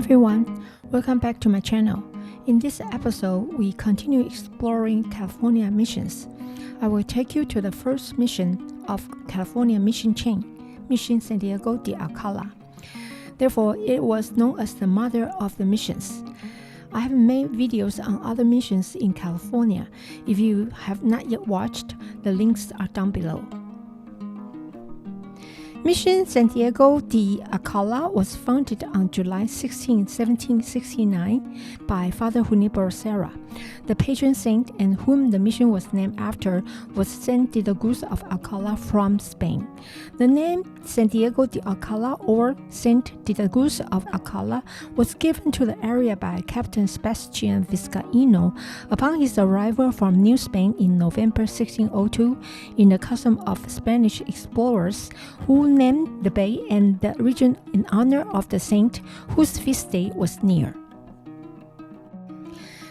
everyone, welcome back to my channel. In this episode, we continue exploring California missions. I will take you to the first mission of California mission chain, Mission San Diego de Alcalá. Therefore, it was known as the mother of the missions. I have made videos on other missions in California. If you have not yet watched, the links are down below. Mission San Diego de Alcalá was founded on July 16, 1769 by Father Junípero Serra. The patron saint and whom the mission was named after was San Diego of Alcalá from Spain. The name San Diego de Alcalá or Saint Diego of Alcalá was given to the area by Captain Sebastian Vizcaíno upon his arrival from New Spain in November 1602 in the custom of Spanish explorers who named the bay and the region in honor of the saint whose feast day was near.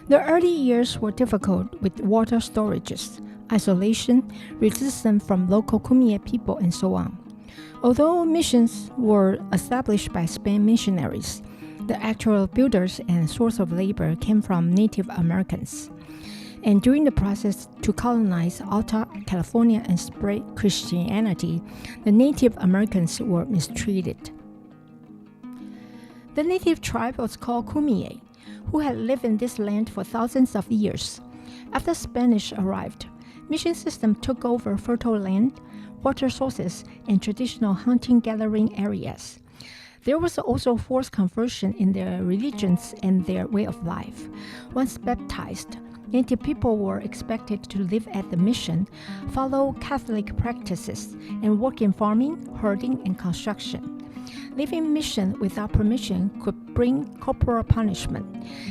The early years were difficult with water storages, isolation, resistance from local Kumeyaay people, and so on. Although missions were established by Spain missionaries, the actual builders and source of labor came from Native Americans. And during the process to colonize Alta California and spread Christianity, the Native Americans were mistreated. The native tribe was called Kumeyaay, who had lived in this land for thousands of years. After Spanish arrived, mission system took over fertile land, water sources, and traditional hunting-gathering areas. There was also forced conversion in their religions and their way of life. Once baptized, Native people were expected to live at the mission, follow Catholic practices, and work in farming, herding, and construction. Leaving mission without permission could bring corporal punishment.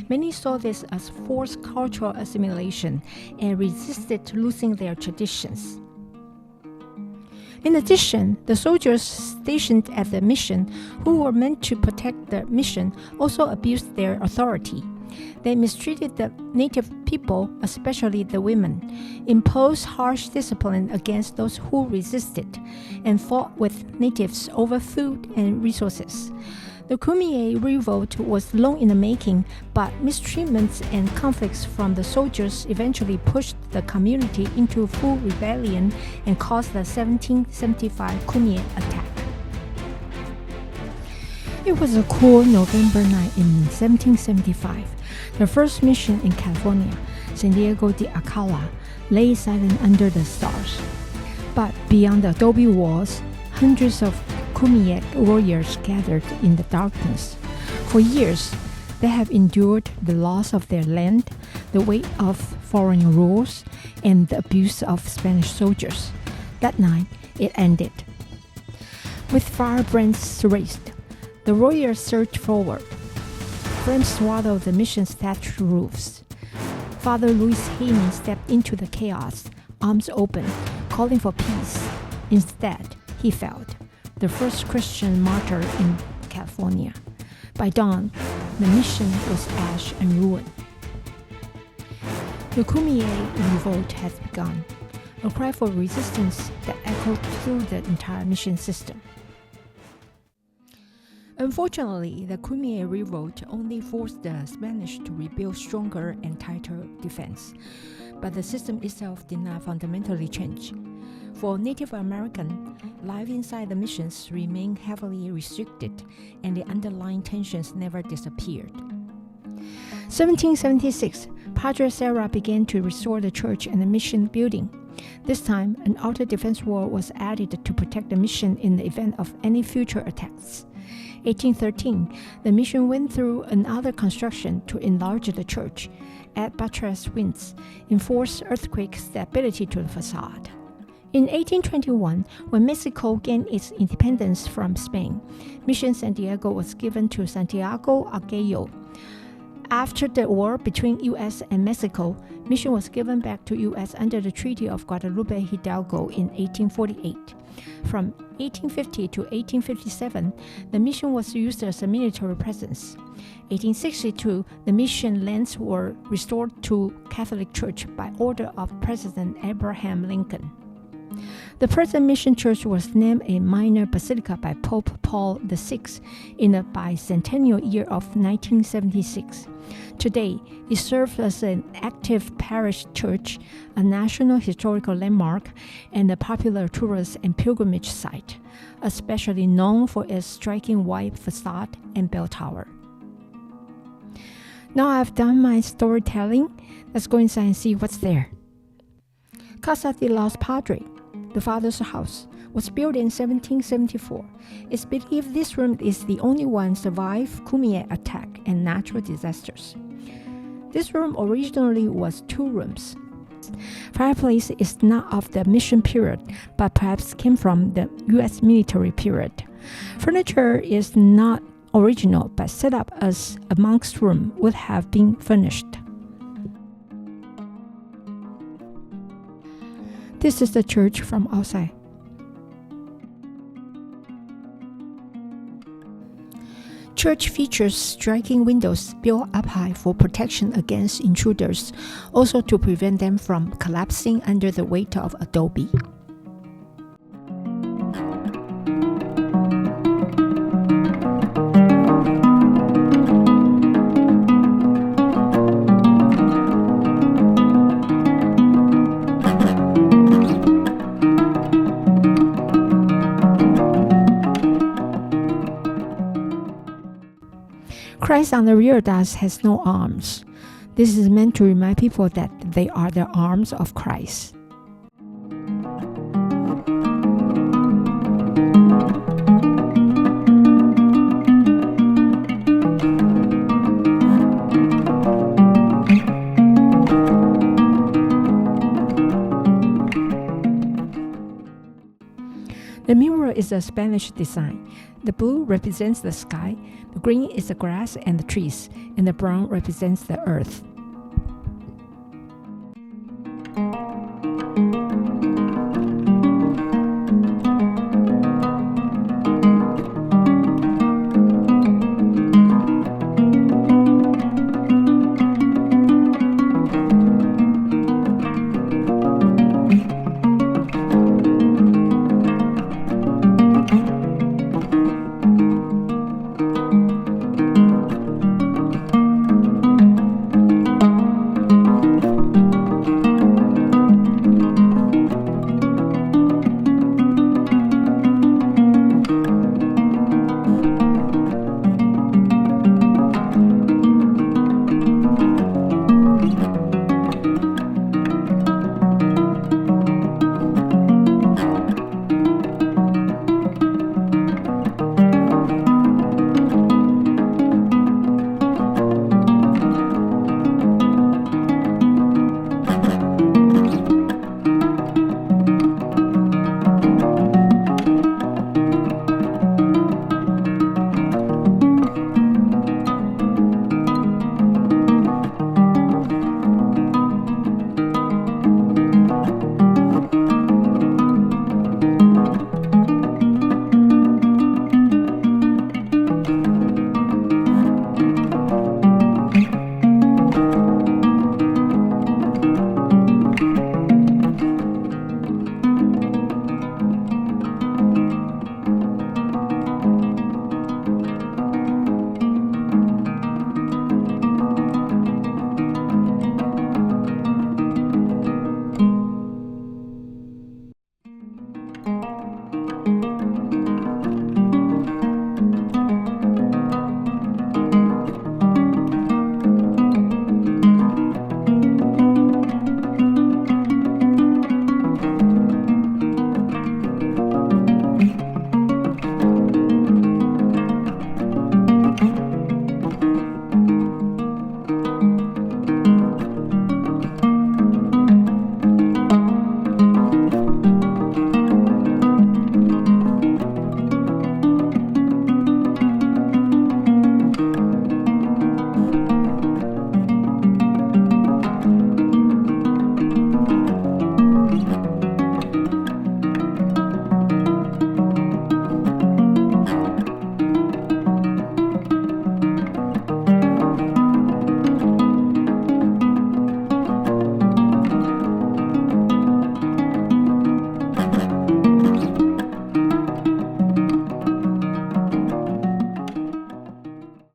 Many saw this as forced cultural assimilation and resisted losing their traditions. In addition, the soldiers stationed at the mission, who were meant to protect the mission, also abused their authority. They mistreated the native people, especially the women, imposed harsh discipline against those who resisted, and fought with natives over food and resources. The Kumeyaay revolt was long in the making, but mistreatments and conflicts from the soldiers eventually pushed the community into full rebellion and caused the 1775 Kumeyaay attack. It was a cool November night in 1775. The first mission in California, San Diego de Alcalá, lay silent under the stars. But beyond the adobe walls, hundreds of Kumeyaay warriors gathered in the darkness. For years, they have endured the loss of their land, the weight of foreign rules, and the abuse of Spanish soldiers. That night, it ended. With firebrands raised, the warriors surged forward. Flames swallowed the mission's thatched roofs. Father Luis Hayman stepped into the chaos, arms open, calling for peace. Instead, he failed, the first Christian martyr in California. By dawn, the mission was ash and ruin. The Kumeyaay revolt had begun, a cry for resistance that echoed through the entire mission system. Unfortunately, the Kumeyaay revolt only forced the Spanish to rebuild stronger and tighter defense, but the system itself did not fundamentally change. For Native American, life inside the missions remained heavily restricted, and the underlying tensions never disappeared. 1776, Padre Serra began to restore the church and the mission building. This time, an outer defense wall was added to protect the mission in the event of any future attacks. 1813, the mission went through another construction to enlarge the church, add buttress wings, enforce earthquake stability to the facade. In 1821, when Mexico gained its independence from Spain, Mission San Diego was given to Santiago Arguello. After the war between U.S. and Mexico, mission was given back to U.S. under the Treaty of Guadalupe Hidalgo in 1848. From 1850 to 1857, the mission was used as a military presence. 1862, the mission lands were restored to Catholic Church by order of President Abraham Lincoln. The present mission church was named a minor basilica by Pope Paul VI in the bicentennial year of 1976. Today, it serves as an active parish church, a national historical landmark, and a popular tourist and pilgrimage site, especially known for its striking white facade and bell tower. Now I've done my storytelling. Let's go inside and see what's there. Casa de los Padres, the Father's house, was built in 1774. It's believed this room is the only one survived Kumeyaay attack and natural disasters. This room originally was 2 rooms. Fireplace is not of the mission period, but perhaps came from the U.S. military period. Furniture is not original, but set up as a monk's room would have been furnished. This is the church from outside. Church features striking windows built up high for protection against intruders, also to prevent them from collapsing under the weight of adobe. Christ on the rear thus has no arms. This is meant to remind people that they are the arms of Christ. The mural is a Spanish design. The blue represents the sky, the green is the grass and the trees, and the brown represents the earth.